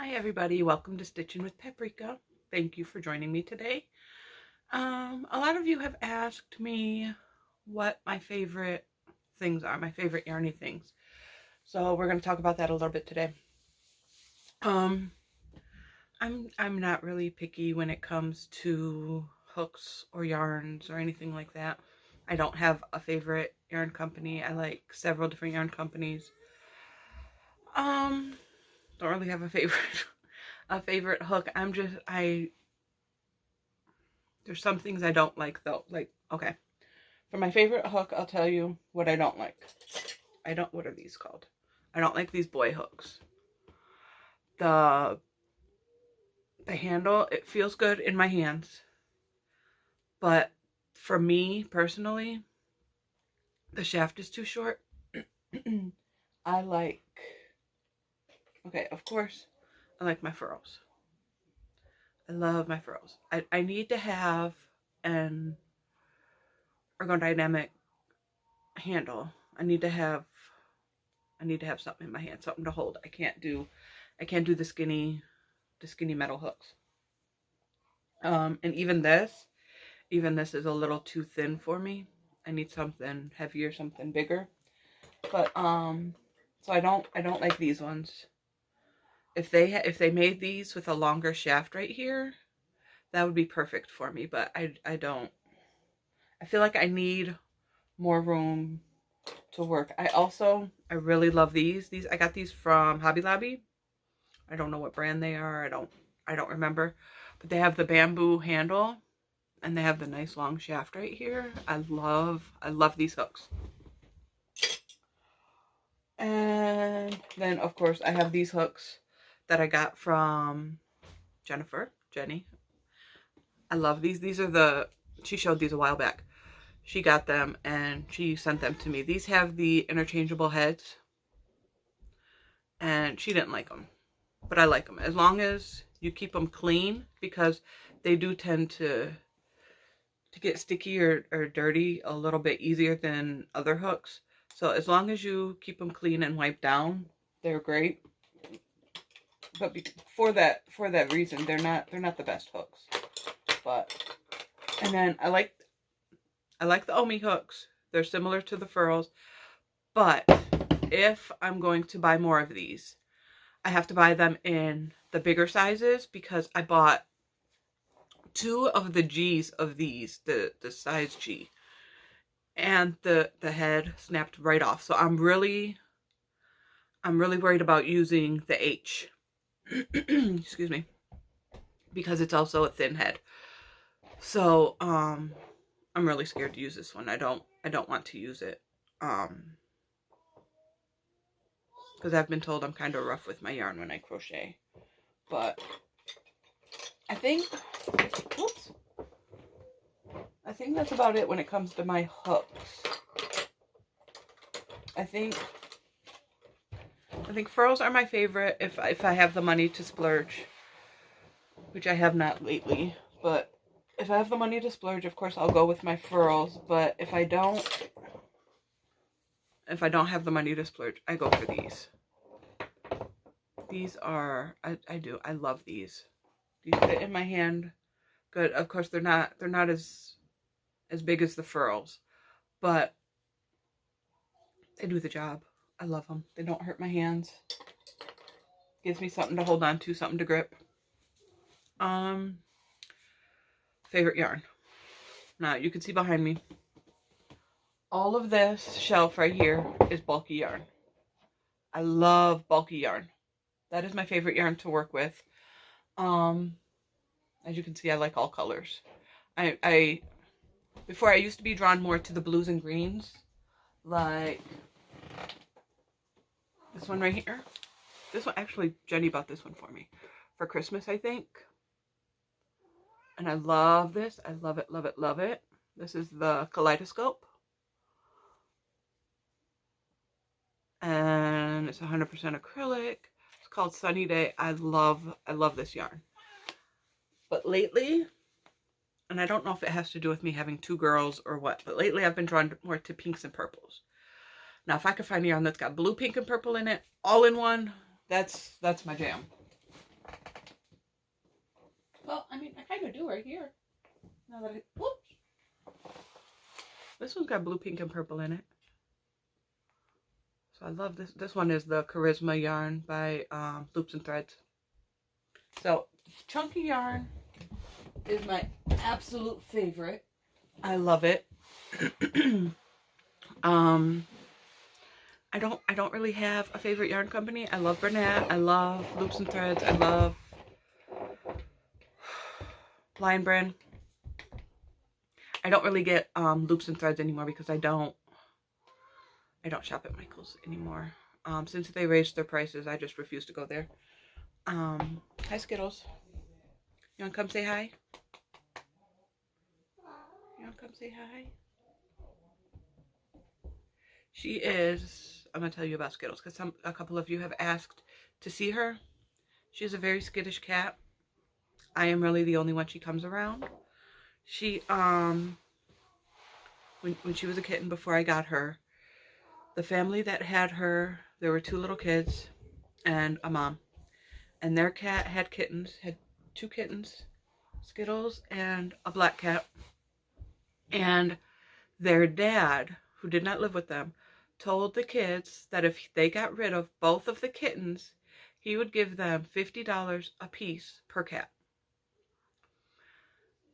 Hi everybody, welcome to Stitching with Paprika. Thank you for joining me today. A lot of you have asked me what my favorite things are, my favorite yarny things. So we're going to talk about that a little bit today. I'm not really picky when it comes to hooks or yarns or anything like that. I don't have a favorite yarn company. I like several different yarn companies. Don't really have a favorite hook. There's some things I don't like though. Okay. For my favorite hook, I'll tell you what I don't like. What are these called? I don't like these boy hooks. The handle, it feels good in my hands. But for me personally, the shaft is too short. Okay, of course, I like my furrows. I love my furrows. I need to have an ergodynamic handle. I need to have something in my hand, something to hold. I can't do the skinny metal hooks. And even this is a little too thin for me. I need something heavier, something bigger. But so I don't like these ones. If they made these with a longer shaft right here, that would be perfect for me, but I don't. I feel like I need more room to work. I really love these. I got these from Hobby Lobby. I don't know what brand they are. I don't remember. But they have the bamboo handle and they have the nice long shaft right here. I love these hooks. And then of course I have these hooks that I got from Jenny. I love these. She showed these a while back. She got them and she sent them to me. These have the interchangeable heads. And she didn't like them. But I like them. As long as you keep them clean, because they do tend to get sticky or dirty a little bit easier than other hooks. So as long as you keep them clean and wiped down, they're great. But for that reason, they're not the best hooks. And then I like the Omi hooks. They're similar to the furrows. But if I'm going to buy more of these, I have to buy them in the bigger sizes because I bought 2 of the G's of these, the size G. And the head snapped right off. So I'm really worried about using the H. Excuse me. Because it's also a thin head. So I'm really scared to use this one. I don't want to use it. Because I've been told I'm kind of rough with my yarn when I crochet. But I think that's about it when it comes to my hooks. I think furrows are my favorite if I have the money to splurge, which I have not lately. But if I have the money to splurge, of course I'll go with my furrows. But if I don't have the money to splurge, I go for these. These are I love these. These fit in my hand good. Of course they're not as big as the furrows, but they do the job. I love them. They don't hurt my hands. Gives me something to hold on to, something to grip. Favorite yarn. Now you can see behind me. All of this shelf right here is bulky yarn. I love bulky yarn. That is my favorite yarn to work with. As you can see, I like all colors. Before I used to be drawn more to the blues and greens, like this one right here. This one, actually, Jenny bought this one for me for Christmas, I think. And I love this. I love it, love it, love it. This is the Kaleidoscope. And it's 100% acrylic. It's called Sunny Day. I love this yarn. But lately, and I don't know if it has to do with me having 2 girls or what, but lately I've been drawn more to pinks and purples. Now, if I could find a yarn that's got blue, pink, and purple in it, all in one, that's my jam. Well, I mean, I kind of do right here. Now that whoops. This one's got blue, pink, and purple in it. So I love this. This one is the Charisma yarn by Loops and Threads. So chunky yarn is my absolute favorite. I love it. I don't really have a favorite yarn company. I love Bernat. I love Loops and Threads. I love Lion Brand. I don't really get Loops and Threads anymore because I don't shop at Michael's anymore. Since they raised their prices, I just refuse to go there. Hi Skittles. You wanna come say hi? You wanna come say hi? She is, I'm gonna tell you about Skittles because a couple of you have asked to see her. She's a very skittish cat. I am really the only one she comes around. She when she was a kitten before I got her, the family that had her, there were 2 little kids and a mom. And their cat had kittens, had 2 kittens, Skittles and a black cat. And their dad, who did not live with them, told the kids that if they got rid of both of the kittens, he would give them $50 a piece per cat.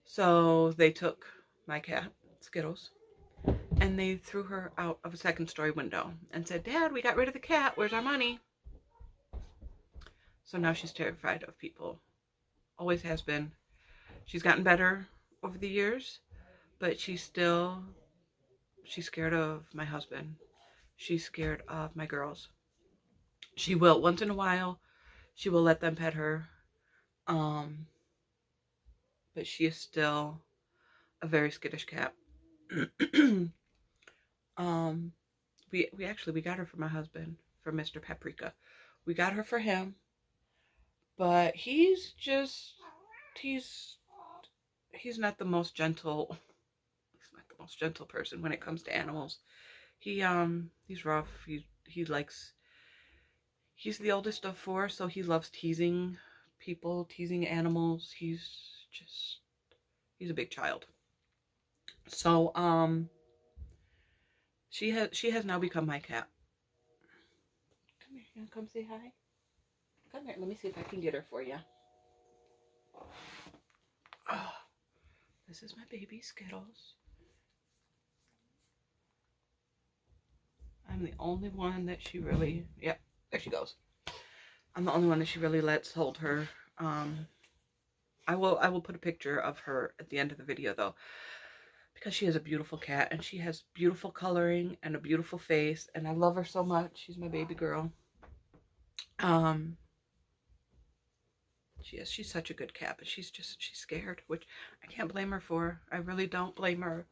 So they took my cat, Skittles, and they threw her out of a 2nd-story window and said, "Dad, we got rid of the cat. Where's our money?" So now she's terrified of people. Always has been. She's gotten better over the years, but she's scared of my husband. She's scared of my girls. She will, once in a while, she will let them pet her. But she is still a very skittish cat. We got her for my husband, for Mr. Paprika. We got her for him, but he's not the most gentle. He's not the most gentle person when it comes to animals. He's rough. He's the oldest of 4, so he loves teasing people, teasing animals. He's a big child. So she has now become my cat. Come here, you wanna come say hi? Come here, let me see if I can get her for you. Oh, this is my baby Skittles. I'm the only one that she really, yep, there she goes. I'm the only one that she really lets hold her. I will put a picture of her at the end of the video though, because she is a beautiful cat and she has beautiful coloring and a beautiful face, and I love her so much. She's my baby girl. She's such a good cat, but she's scared, which I can't blame her for. I really don't blame her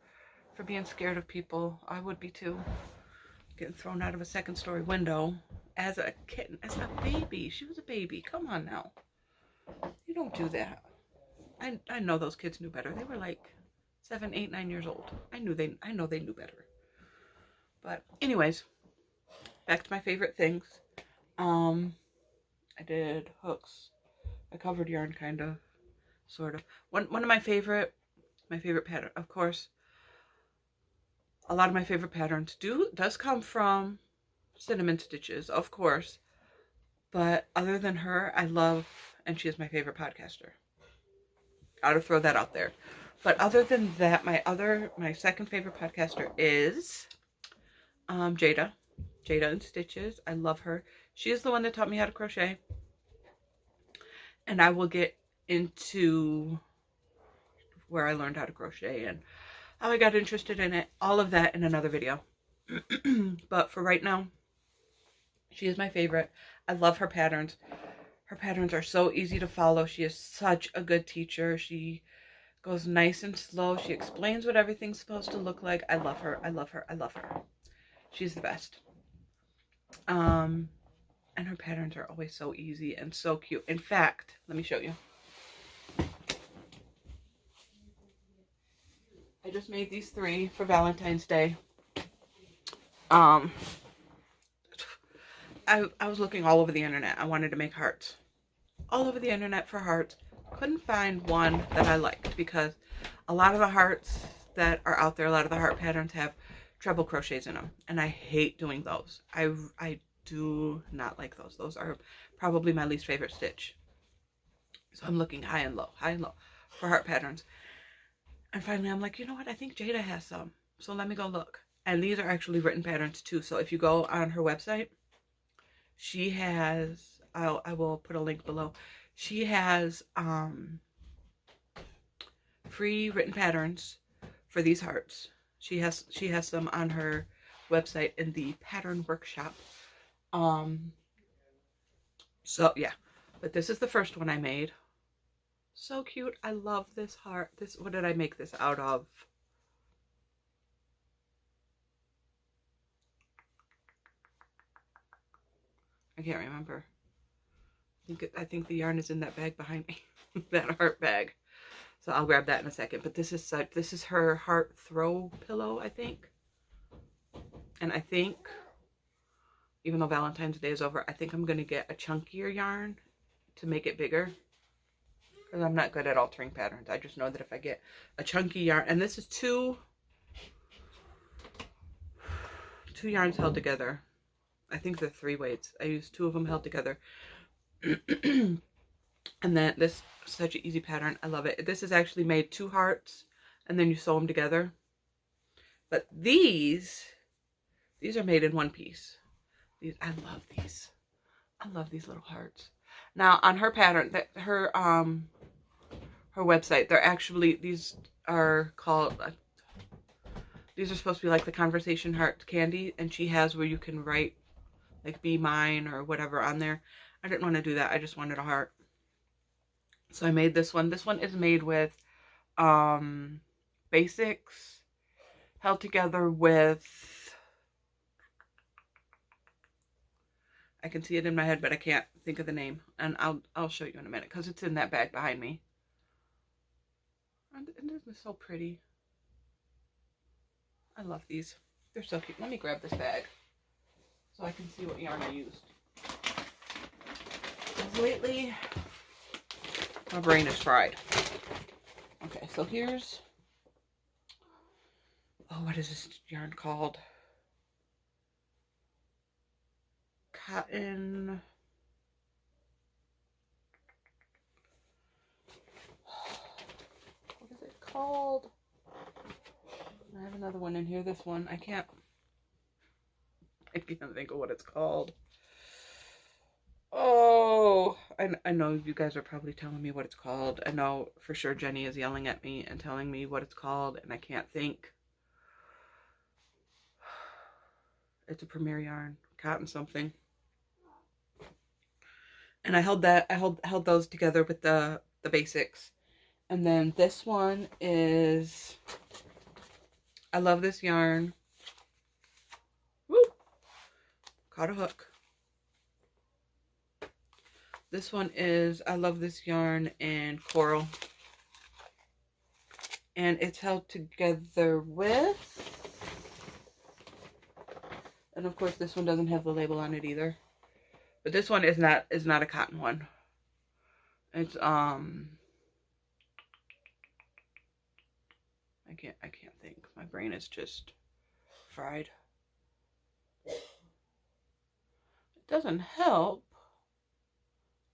for being scared of people. I would be too. Getting thrown out of a 2nd-story window as a kitten, as a baby. She was a baby. Come on now. You don't do that. I know those kids knew better. They were like 7, 8, 9 years old. I know they knew better. But anyways, back to my favorite things. I did hooks. I covered yarn, kind of, sort of. One of my favorite pattern, of course. A lot of my favorite patterns does come from Cinnamon Stitches, of course. But other than her, I love, and she is my favorite podcaster. Gotta throw that out there. But other than that, my 2nd favorite podcaster is Jayda. Jayda Institches. I love her. She is the one that taught me how to crochet. And I will get into where I learned how to crochet and how I got interested in it. All of that in another video. But for right now, she is my favorite. I love her patterns. Her patterns are so easy to follow. She is such a good teacher. She goes nice and slow. She explains what everything's supposed to look like. I love her. I love her. I love her. She's the best. And her patterns are always so easy and so cute. In fact, let me show you. I just made these 3 for Valentine's Day. I was looking all over the internet. I wanted to make hearts. All over the internet for hearts. couldn't find one that I liked, because a lot of the hearts that are out there, a lot of the heart patterns have treble crochets in them, and I hate doing those. I do not like those. Those are probably my least favorite stitch. So I'm looking high and low for heart patterns. And finally I'm like, you know what? I think Jayda has some. So let me go look. And these are actually written patterns too. So if you go on her website, she has, I will put a link below. She has free written patterns for these hearts. She has some on her website in the pattern workshop. So yeah, but this is the first one I made. So cute. I love this heart. What did I make this out of? I can't remember. I think the yarn is in that bag behind me. That heart bag. So I'll grab that in a second. But this is her heart throw pillow, I think. And I think, even though Valentine's Day is over, I think I'm going to get a chunkier yarn to make it bigger. Because I'm not good at altering patterns. I just know that if I get a chunky yarn, and this is two yarns held together. I think they're 3 weights. I used 2 of them held together. And then this is such an easy pattern. I love it. This is actually made 2 hearts and then you sew them together. But these are made in 1 piece. I love these. I love these little hearts. Now on her pattern, her website, they're actually, these are called, these are supposed to be like the conversation heart candy, and she has where you can write like be mine or whatever on there. I didn't want to do that. I just wanted a heart. So I made this one. This one is made with basics held together with, I can see it in my head, but I can't think of the name. And I'll show you in a minute because it's in that bag behind me. And this is so pretty. I love these. They're so cute. Let me grab this bag so I can see what yarn I used. Because lately, my brain is fried. Okay, so here's, oh, what is this yarn called? Cotton. What is it called? I have another one in here. This one, I can't think of what it's called. Oh, I know you guys are probably telling me what it's called. I know for sure Jenny is yelling at me and telling me what it's called, and I can't think. It's a Premier yarn, cotton something. And I held those together with the basics. And then this one is, I love this yarn. Woo! Caught a hook. This one is, I love this yarn in coral. And it's held together with, and of course this one doesn't have the label on it either. But this one is not a cotton one. It's I can't think. My brain is just fried. It doesn't help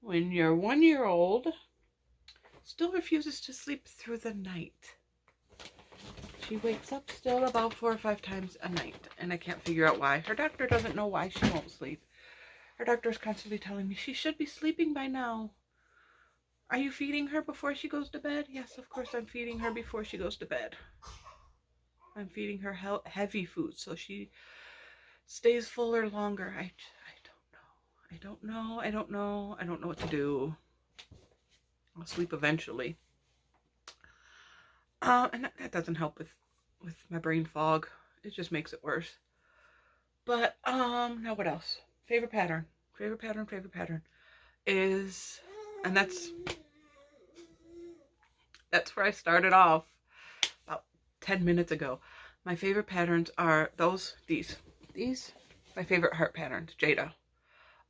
when your 1-year-old still refuses to sleep through the night. She wakes up still about 4 or 5 times a night, and I can't figure out why. Her doctor doesn't know why she won't sleep. Her doctor is constantly telling me she should be sleeping by now. Are you feeding her before she goes to bed? Yes, of course I'm feeding her before she goes to bed. I'm feeding her heavy food so she stays fuller longer. I don't know what to do. I'll sleep eventually. And that doesn't help with my brain fog. It just makes it worse. But now what else? Favorite pattern is, and that's where I started off about 10 minutes ago. My favorite patterns are these, my favorite heart patterns, Jayda.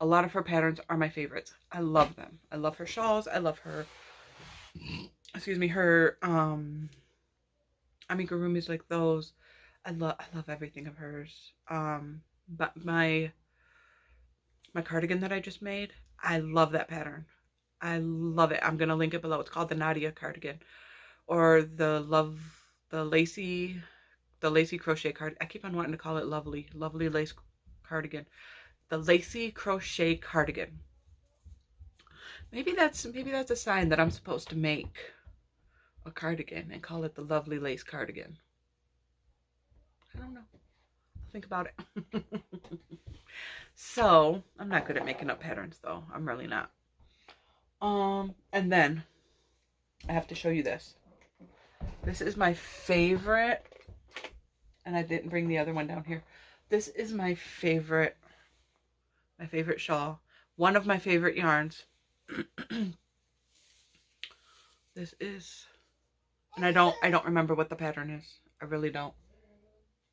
A lot of her patterns are my favorites. I love them. I love her shawls. I love her excuse me, her amigurumis like those. I love everything of hers. But my cardigan that I just made, I love that pattern. I love it. I'm gonna link it below. It's called the Nadia Cardigan, or the lacy crochet card. I keep on wanting to call it lovely lace cardigan. The lacy crochet cardigan. Maybe that's a sign that I'm supposed to make a cardigan and call it the lovely lace cardigan. I don't know. I'll think about it. So I'm not good at making up patterns though. I'm really not. And then I have to show you this. This is my favorite, and I didn't bring the other one down here. This is my favorite shawl. One of my favorite yarns. This is, and I don't remember what the pattern is. I really don't.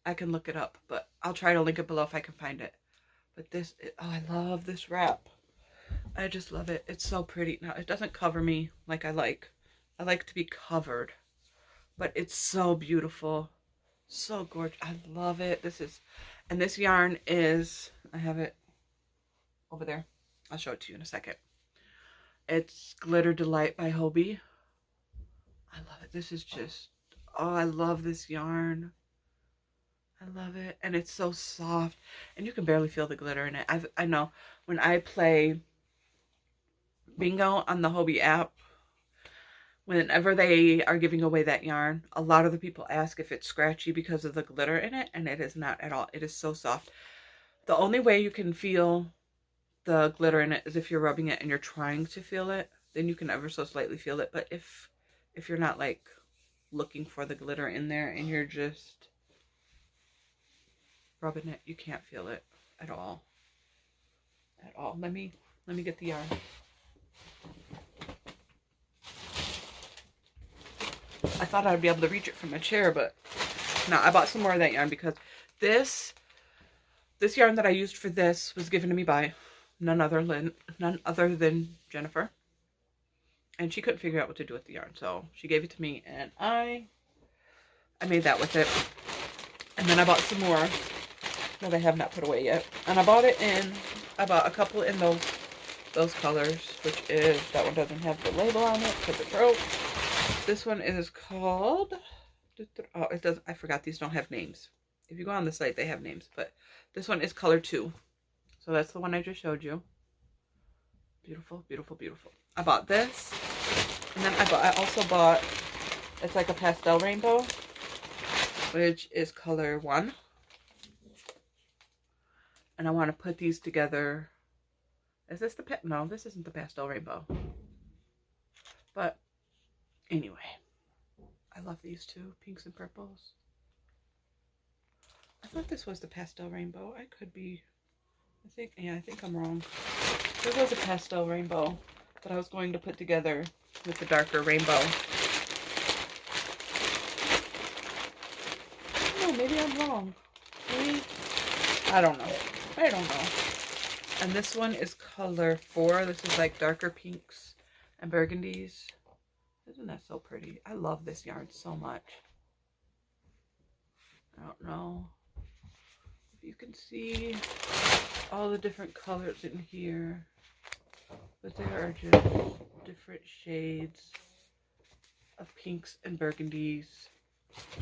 I can look it up, but I'll try to link it below if I can find it. But this, oh, I love this wrap. I just love it. It's so pretty. Now, it doesn't cover me like I like. I like to be covered. But it's so beautiful. So gorgeous. I love it. And this yarn is, I have it over there. I'll show it to you in a second. It's Glitter Delight by Hobie. I love it. This is just, oh, I love this yarn. I love it. And it's so soft. And you can barely feel the glitter in it. I know when I play bingo on the Hobie app, whenever they are giving away that yarn, a lot of the people ask if it's scratchy because of the glitter in it, and it is not at all. It is so soft. The only way you can feel the glitter in it is if you're rubbing it and you're trying to feel it. Then you can ever so slightly feel it. But if you're not like looking for the glitter in there and you're just rubbing it, you can't feel it at all. At all. Let me get the yarn. I thought I'd be able to reach it from a chair, but no, I bought some more of that yarn because this yarn that I used for this was given to me by none other than Jennifer. And she couldn't figure out what to do with the yarn, so she gave it to me, and I made that with it. And then I bought some more that I have not put away yet. And I bought a couple in those colors, which is, that one doesn't have the label on it because it broke. This one is called, oh, it doesn't, I forgot these don't have names. If you go on the site, they have names, but this one is color 2. So that's the one I just showed you. Beautiful, beautiful, beautiful. I bought this, and then I also bought, it's like a pastel rainbow, which is color 1. And I want to put these together. Is this no, this isn't the pastel rainbow. But anyway, I love these two, pinks and purples. I thought this was the pastel rainbow. I could be, I think I'm wrong. This was a pastel rainbow that I was going to put together with the darker rainbow. No, maybe I'm wrong. Maybe, I don't know. And this one is color 4. This is like darker pinks and burgundies. Isn't that so pretty? I love this yarn so much. I don't know if you can see all the different colors in here, but there are just different shades of pinks and burgundies.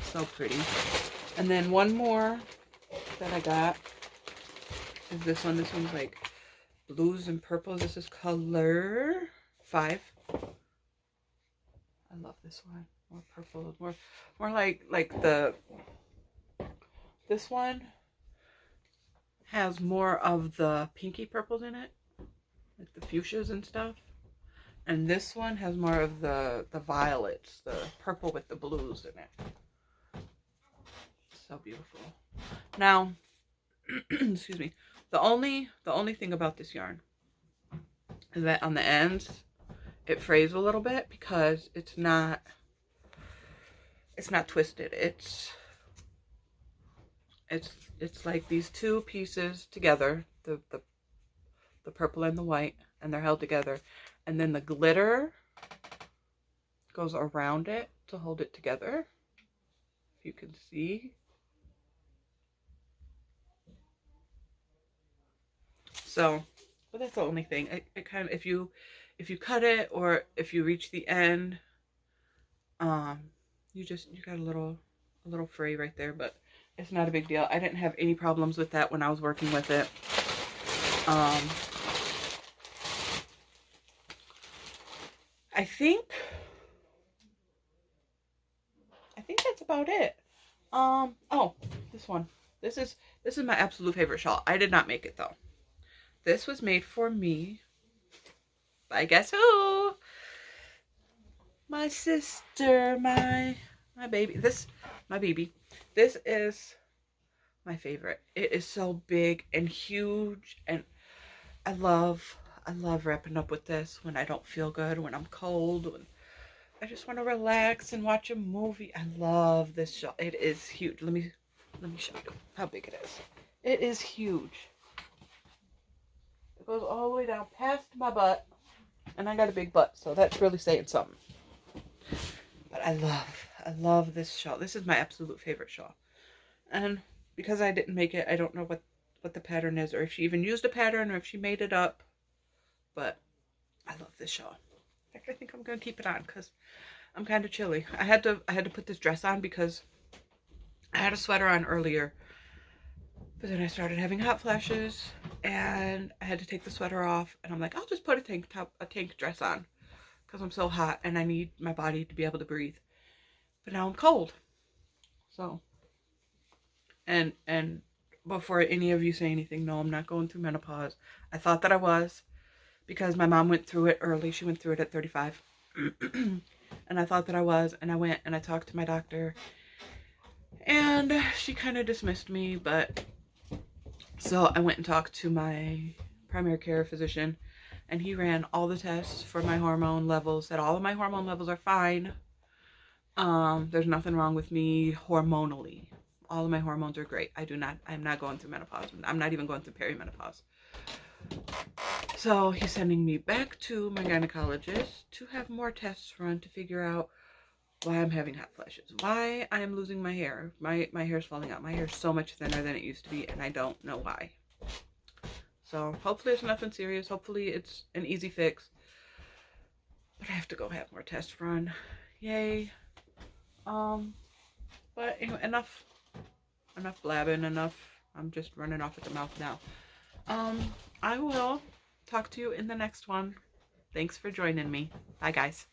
So pretty. And then one more that I got is this one. This one's like blues and purples. This is color 5. I love this one. More purple, more like this one has more of the pinky purples in it, like the fuchsias and stuff. And this one has more of the violets, the purple with the blues in it. So beautiful. Now, excuse me. The only thing about this yarn is that on the ends it frays a little bit because it's not twisted. It's like these two pieces together, the purple and the white, and they're held together. And then the glitter goes around it to hold it together. If you can see. So, but that's the only thing. It kind of, if you cut it or if you reach the end, you got a little fray right there, but it's not a big deal. I didn't have any problems with that when I was working with it. I think that's about it. Oh, this one. This is my absolute favorite shawl. I did not make it though. This was made for me by guess who? My sister, my baby. My baby. This is my favorite. It is so big and huge, and I love wrapping up with this when I don't feel good, when I'm cold, when I just want to relax and watch a movie. I love this shawl. It is huge. Let me show you how big it is. It is huge. It goes all the way down past my butt, and I got a big butt, so that's really saying something. But I love this shawl. This is my absolute favorite shawl. And because I didn't make it, I don't know what the pattern is, or if she even used a pattern, or if she made it up. But I love this shawl. In fact, I think I'm gonna keep it on because I'm kind of chilly. I had to put this dress on because I had a sweater on earlier, but then I started having hot flashes, and I had to take the sweater off. And I'm like, I'll just put a tank dress on because I'm so hot and I need my body to be able to breathe. But now I'm cold, so. And before any of you say anything, no, I'm not going through menopause. I thought that I was because my mom went through it early. She went through it at 35. And I thought that I was, and I went and I talked to my doctor, and she kind of dismissed me. But so I went and talked to my primary care physician, and he ran all the tests for my hormone levels, said all of my hormone levels are fine. There's nothing wrong with me hormonally. All of my hormones are great. I'm not going through menopause. I'm not even going through perimenopause. So he's sending me back to my gynecologist to have more tests run to figure out why I'm having hot flashes, why I am losing my hair. My hair is falling out. My hair is so much thinner than it used to be, and I don't know why. So hopefully it's nothing serious. Hopefully it's an easy fix. But I have to go have more tests run. Yay. But anyway, enough blabbing, enough. I'm just running off at the mouth now. I will talk to you in the next one. Thanks for joining me. Bye, guys.